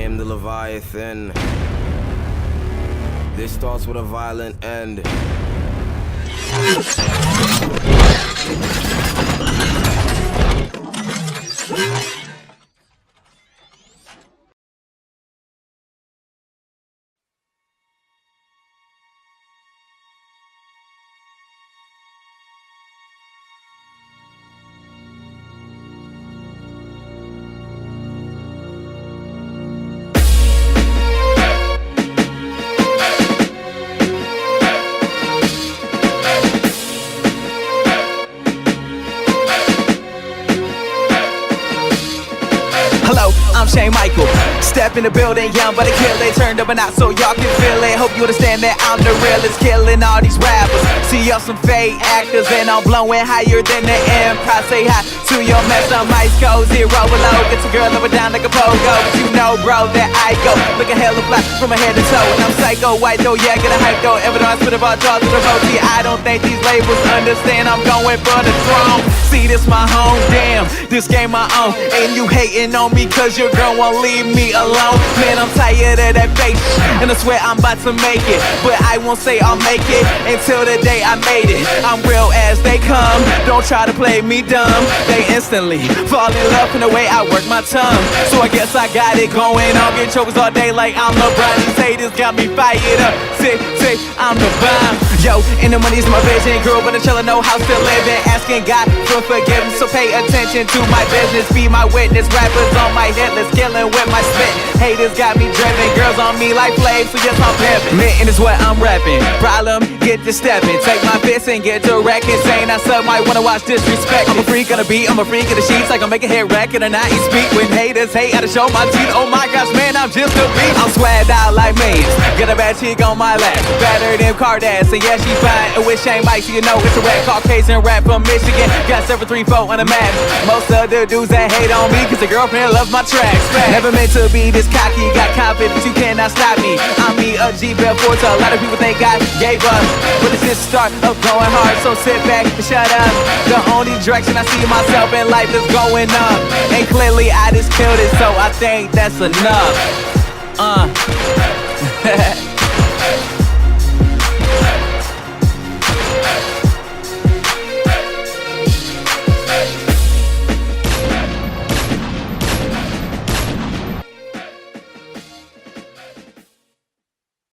am the Leviathan. This starts with a violent end. Hello, I'm Shane Michael. Step in the building, young but a kill it. Turned up and out so y'all can feel it. Hope you understand that I'm the realest, killing all these rappers. See y'all some fake actors and I'm blowing higher than the Empire. Say hi to your mess, I'm ice cold, zero below. Get your girl over down like a pogo. But you know, bro, that I go looking hella fly from my head to toe. And I'm psycho white though, yeah, get a hype though. Ever though I spit about jaws to the road. See, I don't think these labels understand I'm going for the throne. See, this my home, damn, this game my own. And you hating on me cause your girl won't leave me alone. Man, I'm tired of that fake shit, and I swear I'm about to make it. But I won't say I'll make it until the day I made it. I'm real as they come, don't try to play me dumb. They instantly fall in love from the way I work my tongue. So I guess I got it going on. Get chokers all day like I'm LeBron. These haters got me fired up. Say, I'm the bomb. Yo, and the money's my vision. Grew up in a chillin', no house to live in. Asking God for forgiveness, so pay attention to my business. Be my witness, rappers on my hit list, killing with my spit. Haters got me driven, girls on me like flames, so yes, I'm pimpin'. Mitten is what I'm rapping. Problem, get to steppin'. Take my fist and get to wreckin'. Saying I suck, might wanna watch disrespect. I'm a freak on the beat, I'm a freak of the sheets. Like I'm making hit record and I eat speak. When haters hate, I to show my teeth. Oh my gosh, man, I'm just a beat. I'm swagged out like millions. Got a bad chick on my lap, better than Kardashian. Yeah, she fine. And with Shane Mike, so you know it's a rap. Caucasian rap from Michigan. Got 734 on the map. Most of the dudes that hate on me, cause the girlfriend loves my tracks. Never meant to be this cocky, got confidence, you cannot stop me. I'm me, a G Bell to a lot of people think I gave up, but it's just the start of going hard, so sit back and shut up. The only direction I see myself in life is going up, and clearly I just killed it, so I think that's enough.